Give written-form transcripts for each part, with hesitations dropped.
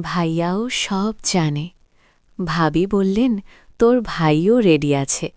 ভাইয়াও সব জানে। ভাবি বললেন, তোর ভাইও রেডি আছে।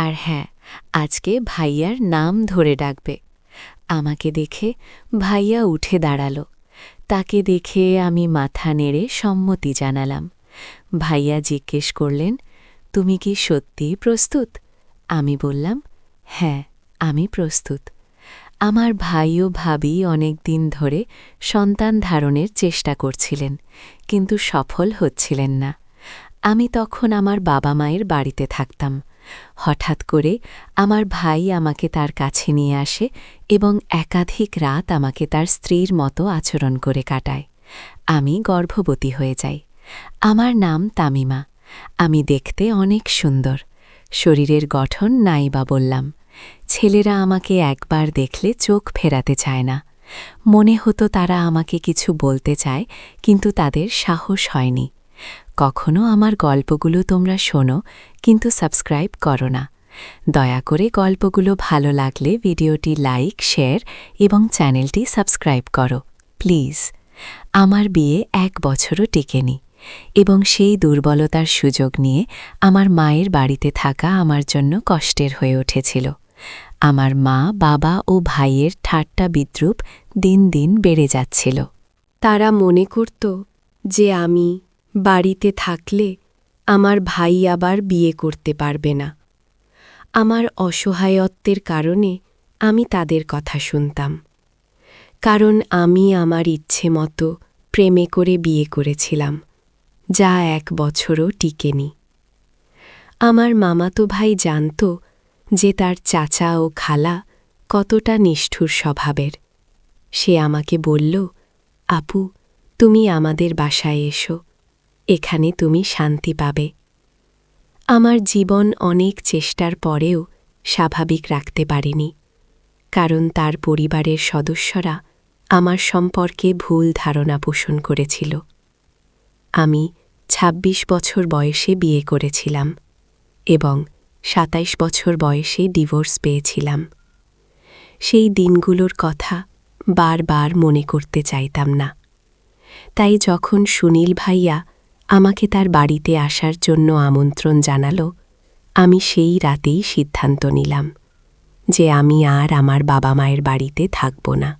আর হ্যাঁ, আজকে ভাইয়ার নাম ধরে ডাকবে। আমাকে দেখে ভাইয়া উঠে দাঁড়াল। তাকে দেখে আমি মাথা নেড়ে সম্মতি জানালাম। ভাইয়া জিজ্ঞেস করলেন, তুমি কি সত্যিই প্রস্তুত? আমি বললাম, হ্যাঁ, আমি প্রস্তুত। আমার ভাই ও ভাবি অনেক দিন ধরে সন্তান ধারণের চেষ্টা করছিলেন, কিন্তু সফল হচ্ছিলেন না। আমি তখন আমার বাবা মায়ের বাড়িতে থাকতাম। হঠাৎ করে আমার ভাই আমাকে তার কাছে নিয়ে আসে এবং একাধিক রাত আমাকে তার স্ত্রীর মতো আচরণ করে কাটায়। আমি গর্ভবতী হয়ে যাই। আমার নাম তামিমা। আমি দেখতে অনেক সুন্দর। শরীরের গঠন নাই বা বললাম। ছেলেরা আমাকে একবার দেখলে চোখ ফেরাতে চায় না। মনে হতো তারা আমাকে কিছু বলতে চায়, কিন্তু তাদের সাহস হয়নি। কখনো আমার গল্পগুলো তোমরা শোনো, কিন্তু সাবস্ক্রাইব করো না। দয়া করে গল্পগুলো ভালো লাগলে ভিডিওটি লাইক, শেয়ার এবং চ্যানেলটি সাবস্ক্রাইব করো প্লিজ। আমার বিয়ে 1 বছরও টেকেনি এবং সেই দুর্বলতার সুযোগ নিয়ে আমার মায়ের বাড়িতে থাকা আমার জন্য কষ্টের হয়ে উঠেছিল। আমার মা, বাবা ও ভাইয়ের ঠাট্টা বিদ্রূপ দিন দিন বেড়ে যাচ্ছিল। তারা মনে করত যে আমি বাড়িতে থাকলে আমার ভাই আবার বিয়ে করতে পারবে না। আমার অসহায়ত্বের কারণে আমি তাদের কথা শুনতাম, কারণ আমি আমার ইচ্ছে মতো প্রেমে করে বিয়ে করেছিলাম, যা 1 বছরও টিকেনি। আমার মামাতো ভাই জানত যে তার চাচা ও খালা কতটা নিষ্ঠুর স্বভাবের। সে আমাকে বলল, আপু, তুমি আমাদের বাসায় এসো, এখানে তুমি শান্তি পাবে। আমার জীবন অনেক চেষ্টার পরেও স্বাভাবিক রাখতে পারেনি, কারণ তার পরিবারের সদস্যরা আমার সম্পর্কে ভুল ধারণা পোষণ করেছিল। আমি ২৬ বছর বয়সে বিয়ে করেছিলাম এবং ২৭ বছর বয়সে ডিভোর্স পেয়েছিলাম। সেই দিনগুলোর কথা বারবার মনে করতে চাইতাম না। তাই যখন সুনীল ভাইয়া আমাকে তার বাড়িতে আসার জন্য আমন্ত্রণ জানালো, আমি সেই রাতেই সিদ্ধান্ত নিলাম যে আমি আর আমার বাবা মায়ের বাড়িতে থাকব না।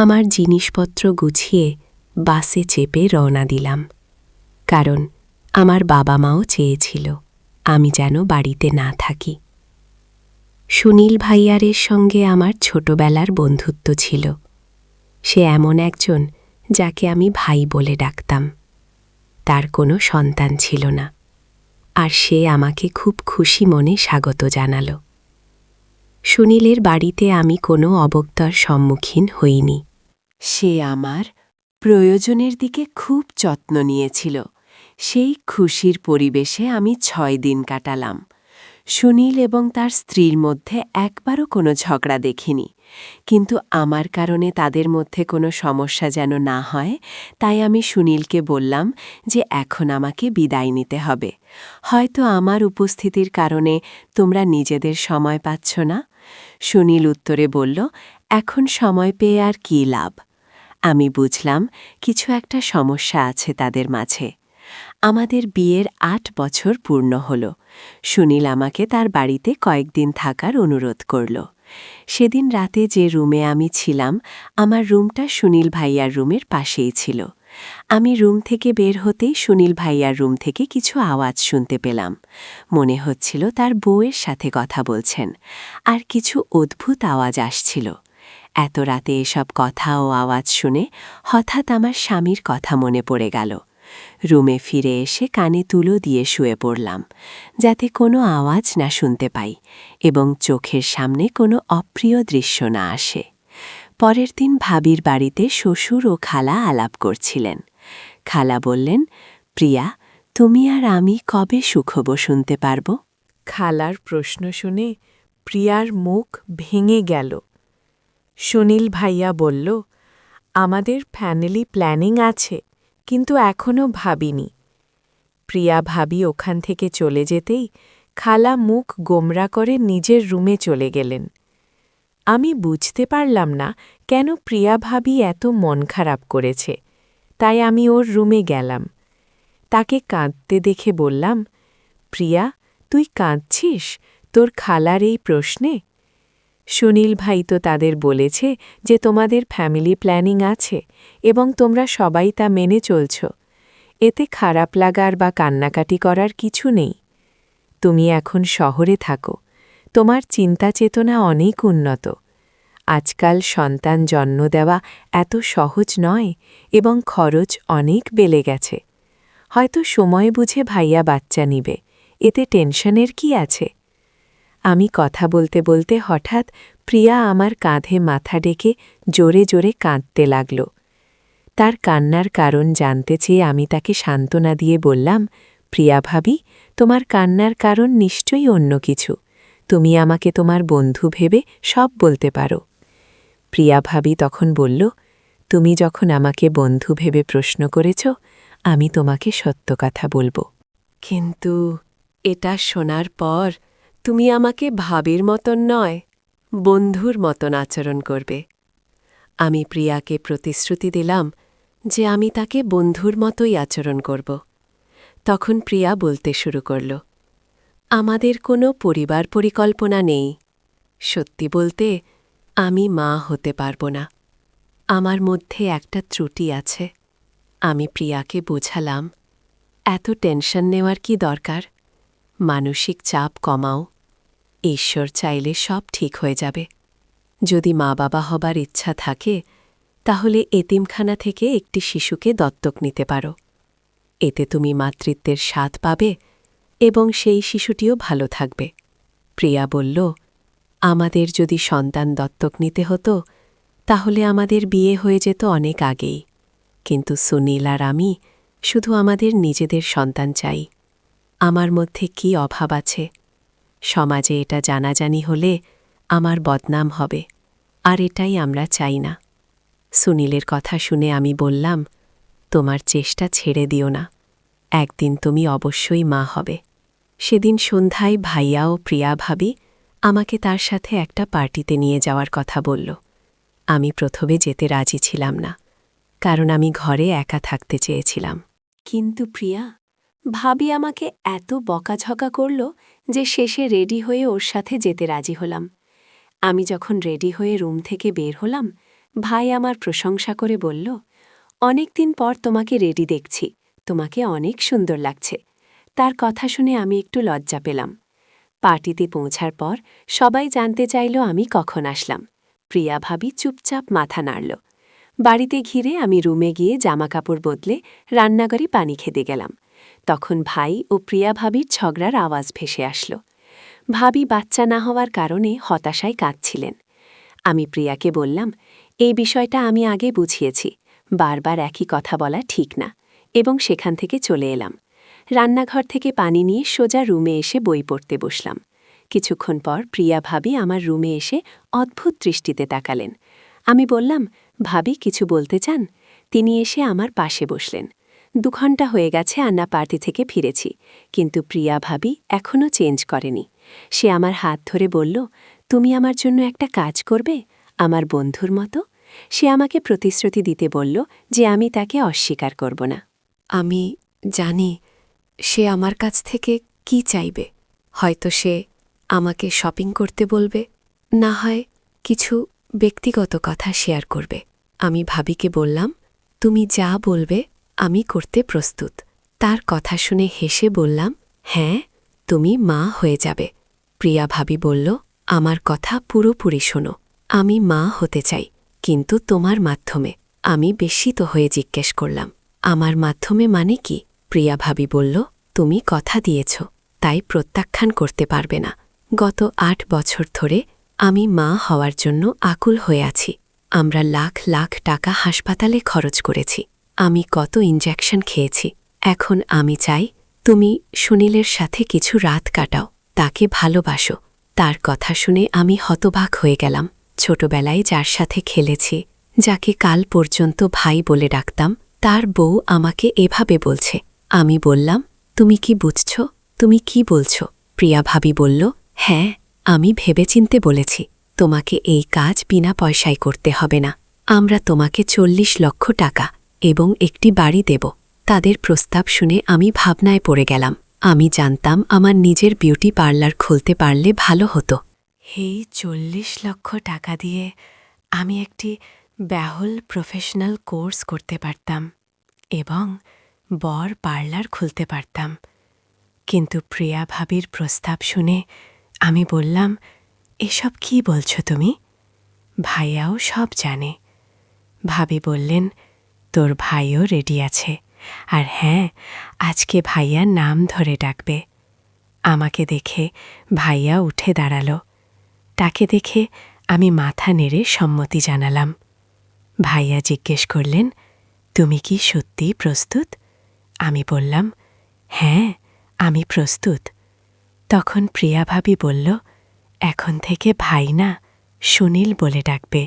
আমার জিনিসপত্র গুছিয়ে বাসে চেপে রওনা দিলাম, কারণ আমার বাবা মাও চেয়েছিল আমি যেন বাড়িতে না থাকি। সুনীল ভাইয়ারের সঙ্গে আমার ছোটবেলার বন্ধুত্ব ছিল। সে এমন একজন যাকে আমি ভাই বলে ডাকতাম। তার কোনো সন্তান ছিল না, আর সে আমাকে খুব খুশি মনে স্বাগত জানাল। সুনীলের বাড়িতে আমি কোনো অবজ্ঞার সম্মুখীন হইনি। সে আমার প্রয়োজনের দিকে খুব যত্ন নিয়েছিল। সেই খুশির পরিবেশে আমি 6 দিন কাটালাম। সুনীল এবং তার স্ত্রীর মধ্যে একবারও কোনো ঝগড়া দেখিনি, কিন্তু আমার কারণে তাদের মধ্যে কোনো সমস্যা যেন না হয়, তাই আমি সুনীলকে বললাম যে এখন আমাকে বিদায় নিতে হবে। হয়তো আমার উপস্থিতির কারণে তোমরা নিজেদের সময় পাচ্ছ না। সুনীল উত্তরে বলল, এখন সময় পেয়ে আর কী লাভ। আমি বুঝলাম কিছু একটা সমস্যা আছে তাদের মাঝে। আমাদের বিয়ের 8 বছর পূর্ণ হল। সুনীল আমাকে তার বাড়িতে কয়েকদিন থাকার অনুরোধ করল। সেদিন রাতে যে রুমে আমি ছিলাম, আমার রুমটা সুনীল ভাইয়ার রুমের পাশেই ছিল। আমি রুম থেকে বের হতেই সুনীল ভাইয়ার রুম থেকে কিছু আওয়াজ শুনতে পেলাম। মনে হচ্ছিল তার বউয়ের সাথে কথা বলছেন, আর কিছু অদ্ভুত আওয়াজ আসছিল। এত রাতে এসব কথা ও আওয়াজ শুনে হঠাৎ আমার স্বামীর কথা মনে পড়ে গেল। রুমে ফিরে এসে কানে তুলো দিয়ে শুয়ে পড়লাম, যাতে কোনো আওয়াজ না শুনতে পাই এবং চোখের সামনে কোনো অপ্রিয় দৃশ্য না আসে। পরের দিন ভাবির বাড়িতে শ্বশুর ও খালা আলাপ করছিলেন। খালা বললেন, প্রিয়া, তুমি আর আমি কবে সুখব শুনতে পারব? খালার প্রশ্ন শুনে প্রিয়ার মুখ ভেঙে গেল। সুনীল ভাইয়া বলল, আমাদের ফ্যামিলি প্ল্যানিং আছে, কিন্তু এখনও ভাবিনি। প্রিয়া ভাবি ওখান থেকে চলে যেতেই খালা মুখ গোমরা করে নিজের রুমে চলে গেলেন। আমি বুঝতে পারলাম না কেন প্রিয়া ভাবি এত মন খারাপ করেছে। তাই আমি ওর রুমে গেলাম। তাকে কাঁদতে দেখে বললাম, প্রিয়া, তুই কাঁদছিস তোর খালার এই প্রশ্নে? সুনীল ভাই তো তাদের বলেছে যে তোমাদের ফ্যামিলি প্ল্যানিং আছে এবং তোমরা সবাই তা মেনে চলছ। এতে খারাপ লাগার বা কান্নাকাটি করার কিছু নেই। তুমি এখন শহরে থাকো, তোমার চিন্তা চেতনা অনেক উন্নত। আজকাল সন্তান জন্ম দেওয়া এত সহজ নয় এবং খরচ অনেক বেড়ে গেছে। হয়তো সময় বুঝে ভাইয়া বাচ্চা নিবে, এতে টেনশনের কি আছে? আমি কথা বলতে বলতে হঠাৎ প্রিয়া আমার কাঁধে মাথা ডেকে জোরে জোরে কাঁদতে লাগল। তার কান্নার কারণ জানতে চেয়ে আমি তাকে সান্ত্বনা দিয়ে বললাম, প্রিয়া ভাবি, তোমার কান্নার কারণ নিশ্চয়ই অন্য কিছু। তুমি আমাকে তোমার বন্ধু ভেবে সব বলতে পারো। প্রিয়া ভাবি তখন বলল, তুমি যখন আমাকে বন্ধু ভেবে প্রশ্ন করেছ, আমি তোমাকে সত্য কথা বলবো। কিন্তু এটা শোনার পর তুমি আমাকে ভাবির মতন নয়, বন্ধুর মতন আচরণ করবে। আমি প্রিয়াকে প্রতিশ্রুতি দিলাম যে আমি তাকে বন্ধুর মতোই আচরণ করব। তখন প্রিয়া বলতে শুরু করল, আমাদের কোনো পরিবার পরিকল্পনা নেই। সত্যি বলতে আমি মা হতে পারব না। আমার মধ্যে একটা ত্রুটি আছে। আমি প্রিয়াকে বোঝালাম, এত টেনশন নেওয়ার কি দরকার? মানসিক চাপ কমাও। ঈশ্বর চাইলে সব ঠিক হয়ে যাবে। যদি মা বাবা হবার ইচ্ছা থাকে তাহলে এতিমখানা থেকে একটি শিশুকে দত্তক নিতে পারো। এতে তুমি মাতৃত্বের স্বাদ পাবে এবং সেই শিশুটিও ভালো থাকবে। প্রিয়া বলল, আমাদের যদি সন্তান দত্তক নিতে হতো তাহলে আমাদের বিয়ে হয়ে যেত অনেক আগেই। কিন্তু সুনীল আর আমি শুধু আমাদের নিজেদের সন্তান চাই। আমার মধ্যে কি অভাব আছে? সমাজে এটা জানাজানি হলে আমার বদনাম হবে, আর এটাই আমরা চাই না। সুনীলের কথা শুনে আমি বললাম, তোমার চেষ্টা ছেড়ে দিও না। একদিন তুমি অবশ্যই মা হবে। সেদিন সন্ধ্যায় ভাইয়া ও প্রিয়া ভাবি আমাকে তার সাথে একটা পার্টিতে নিয়ে যাওয়ার কথা বলল। আমি প্রথমে যেতে রাজি ছিলাম না, কারণ আমি ঘরে একা থাকতে চেয়েছিলাম। কিন্তু প্রিয়া ভাবি আমাকে এত বকাঝকা করল যে শেষে রেডি হয়ে ওর সাথে যেতে রাজি হলাম। আমি যখন রেডি হয়ে রুম থেকে বের হলাম, ভাই আমার প্রশংসা করে বলল, অনেক দিন পর তোমাকে রেডি দেখছি, তোমাকে অনেক সুন্দর লাগছে। তার কথা শুনে আমি একটু লজ্জা পেলাম। পার্টিতে পৌঁছার পর সবাই জানতে চাইল আমি কখন আসলাম। প্রিয়া ভাবি চুপচাপ মাথা নাড়ল। বাড়িতে ঘিরে আমি রুমে গিয়ে জামাকাপড় বদলে রান্নাঘরে পানি খেতে গেলাম। তখন ভাই ও প্রিয়া ভাবির ঝগড়ার আওয়াজ ভেসে আসলো। ভাবি বাচ্চা না হওয়ার কারণে হতাশায় কাঁদছিলেন। আমি প্রিয়াকে বললাম, এই বিষয়টা আমি আগে বুঝিয়েছি, বারবার একই কথা বলা ঠিক না, এবং সেখান থেকে চলে এলাম। রান্নাঘর থেকে পানি নিয়ে সোজা রুমে এসে বই পড়তে বসলাম। কিছুক্ষণ পর প্রিয়া ভাবি আমার রুমে এসে অদ্ভুত দৃষ্টিতে তাকালেন। আমি বললাম, ভাবি কিছু বলতে চান? তিনি এসে আমার পাশে বসলেন। 2 ঘণ্টা হয়ে গেছে আন্না পার্টি থেকে ফিরেছি, কিন্তু প্রিয়া ভাবি এখনও চেঞ্জ করেনি। সে আমার হাত ধরে বলল, তুমি আমার জন্য একটা কাজ করবে, আমার বন্ধুর মতো? সে আমাকে প্রতিশ্রুতি দিতে বলল যে আমি তাকে অস্বীকার করব না। আমি জানি সে আমার কাছ থেকে কি চাইবে। হয়তো সে আমাকে শপিং করতে বলবে, না হয় কিছু ব্যক্তিগত কথা শেয়ার করবে। আমি ভাবিকে বললাম, তুমি যা বলবে আমি করতে প্রস্তুত। তার কথা শুনে হেসে বললাম, হ্যাঁ, তুমি মা হয়ে যাবে। প্রিয়া ভাবি বলল, আমার কথা পুরোপুরি শোনো। আমি মা হতে চাই, কিন্তু তোমার মাধ্যমে। আমি বিস্মিত হয়ে জিজ্ঞেস করলাম, আমার মাধ্যমে মানে কি? প্রিয়া ভাবি বলল, তুমি কথা দিয়েছ, তাই প্রত্যাখ্যান করতে পারবে না। গত 8 বছর ধরে আমি মা হওয়ার জন্য আকুল হয়ে আছি। আমরা লাখ লাখ টাকা হাসপাতালে খরচ করেছি। আমি কত ইনজেকশন খেয়েছি। এখন আমি চাই তুমি সুনীলের সাথে কিছু রাত কাটাও, তাকে ভালোবাসো। তার কথা শুনে আমি হতবাক হয়ে গেলাম। ছোটবেলায় যার সাথে খেলেছি, যাকে কাল পর্যন্ত ভাই বলে ডাকতাম, তার বউ আমাকে এভাবে বলছে। আমি বললাম, তুমি কি বুঝছ? তুমি কি বলছ? প্রিয়া ভাবি বলল, হ্যাঁ, আমি ভেবেচিন্তে বলেছি। তোমাকে এই কাজ বিনা পয়সায় করতে হবে না। আমরা তোমাকে 40 লক্ষ টাকা এবং একটি বাড়ি দেব। তাদের প্রস্তাব শুনে আমি ভাবনায় পড়ে গেলাম। আমি জানতাম আমার নিজের বিউটি পার্লার খুলতে পারলে ভালো হতো। এই 40 লক্ষ টাকা দিয়ে আমি একটি ব্যাহল প্রফেশনাল কোর্স করতে পারতাম এবং বর পার্লার খুলতে পারতাম। কিন্তু প্রিয়া ভাবির প্রস্তাব শুনে আমি বললাম, এসব কি বলছো তুমি? ভাইয়াও সব জানে। ভাবি বললেন, তোর ভাইও রেডি আছে, আর হ্যাঁ, আজকে ভাইয়ার নাম ধরে ডাকবে। আমাকে দেখে ভাইয়া উঠে দাঁড়ালো। তাকে দেখে আমি মাথা নেড়ে সম্মতি জানালাম। ভাইয়া জিজ্ঞেস করলেন, তুমি কি সত্যিই প্রস্তুত? আমি বললাম, হ্যাঁ, আমি প্রস্তুত। তখন প্রিয়া ভাবি বলল, এখন থেকে ভাই না, সুনীল বলে ডাকবে।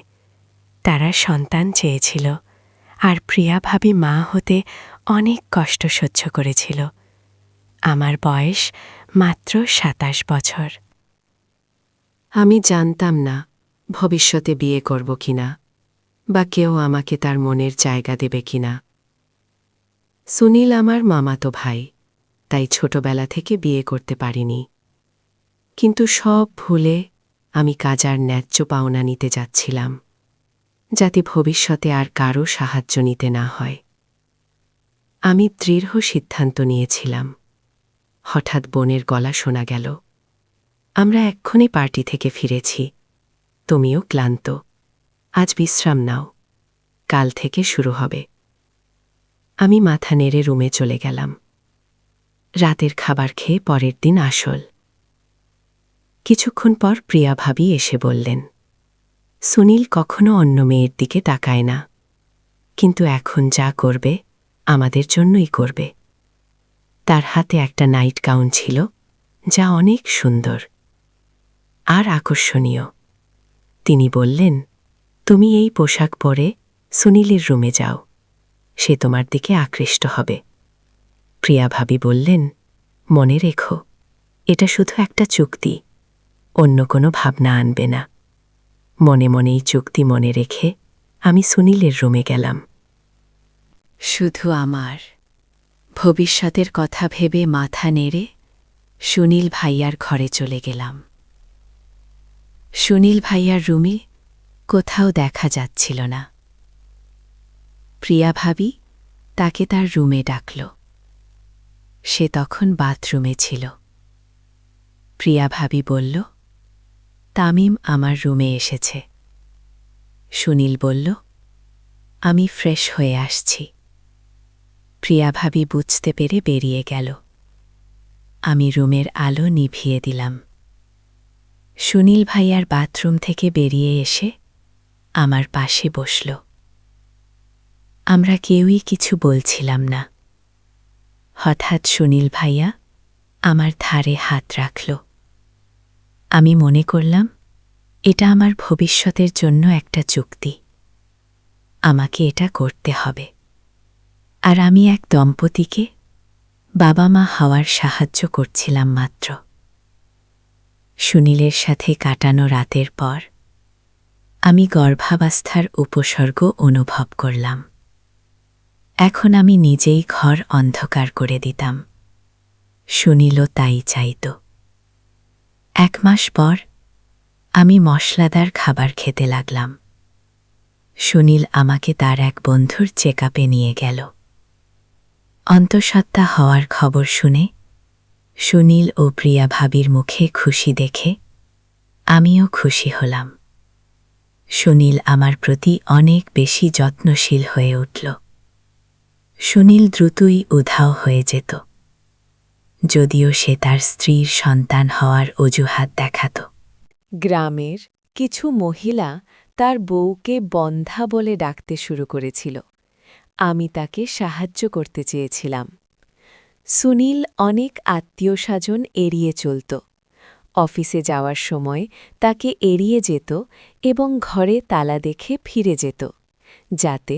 তারা সন্তান চেয়েছিল, আর প্রিয়া ভাবি মা হতে অনেক কষ্ট সহ্য করেছিল। আমার বয়স মাত্র 27 বছর। আমি জানতাম না ভবিষ্যতে বিয়ে করব কিনা, বা কেউ আমাকে তার মনের জায়গা দেবে কিনা। সুনীল আমার মামাতো ভাই, তাই ছোটবেলা থেকে বিয়ে করতে পারিনি। কিন্তু সব ভুলে আমি কাজার ন্যায্য পাওনা নিতে যাচ্ছিলাম, যাতে ভবিষ্যতে আর কারও সাহায্য নিতে না হয়। আমি দৃঢ় সিদ্ধান্ত নিয়েছিলাম। হঠাৎ বোনের গলা শোনা গেল, আমরা এক্ষুনি পার্টি থেকে ফিরেছি, তুমিও ক্লান্ত, আজ বিশ্রাম নাও, কাল থেকে শুরু হবে। আমি মাথা নেড়ে রুমে চলে গেলাম। রাতের খাবার খেয়ে পরের দিন আসল। কিছুক্ষণ পর প্রিয়া ভাবি এসে বললেন, সুনীল কখনো অন্য মেয়ের দিকে তাকায় না, কিন্তু এখন যা করবে আমাদের জন্যই করবে। তার হাতে একটা নাইট গাউন ছিল, যা অনেক সুন্দর আর আকর্ষণীয়। তিনি বললেন, তুমি এই পোশাক পরে সুনীলের রুমে যাও, সে তোমার দিকে আকৃষ্ট হবে। প্রিয়া ভাবি বললেন, মনে রেখো, এটা শুধু একটা চুক্তি, অন্য কোনো ভাবনা আনবে না। মনে মনেই চুক্তি মনে রেখে আমি সুনীলের রুমে গেলাম। শুধু আমার ভবিষ্যতের কথা ভেবে মাথা নেড়ে সুনীল ভাইয়ার ঘরে চলে গেলাম। সুনীল ভাইয়ার রুমে কোথাও দেখা যাচ্ছিল না। প্রিয়া ভাবি তাকে তার রুমে ডাকল। সে তখন বাথরুমে ছিল। প্রিয়া ভাবি বলল, তামিম আমার রুমে এসেছে। সুনীল বলল, আমি ফ্রেশ হয়ে আসছি। প্রিয়া ভাবি বুঝতে পেরে বেরিয়ে গেল। আমি রুমের আলো নিভিয়ে দিলাম। সুনীল ভাইয়ার বাথরুম থেকে বেরিয়ে এসে আমার পাশে বসল। আমরা কেউই কিছু বলছিলাম না। হঠাৎ সুনীল ভাইয়া আমার ধারে হাত রাখল। আমি মনে করলাম, এটা আমার ভবিষ্যতের জন্য একটা চুক্তি, আমাকে এটা করতে হবে। আর আমি এক দম্পতিকে বাবা মা হওয়ার সাহায্য করছিলাম মাত্র। সুনীলের সাথে কাটানো রাতের পর আমি গর্ভাবস্থার উপসর্গ অনুভব করলাম। এখন আমি নিজেই ঘর অন্ধকার করে দিতাম। সুনীলও তাই চাইত। 1 মাস পর আমি মশলাদার খাবার খেতে লাগলাম। সুনীল আমাকে তার এক বন্ধুর চেকআপে নিয়ে গেল। অন্তঃসত্ত্বা হওয়ার খবর শুনে সুনীল ও প্রিয়া ভাবির মুখে খুশি দেখে আমিও খুশি হলাম। সুনীল আমার প্রতি অনেক বেশি যত্নশীল হয়ে উঠল। সুনীল দ্রুতই উধাও হয়ে যেত, যদিও সে তার স্ত্রীর সন্তান হওয়ার অজুহাত দেখাত। গ্রামের কিছু মহিলা তার বউকে বন্ধা বলে ডাকতে শুরু করেছিল। আমি তাকে সাহায্য করতে চেয়েছিলাম। সুনীল অনেক আত্মীয়স্বজন এড়িয়ে চলত। অফিসে যাওয়ার সময় তাকে এড়িয়ে যেত এবং ঘরে তালা দেখে ফিরে যেত, যাতে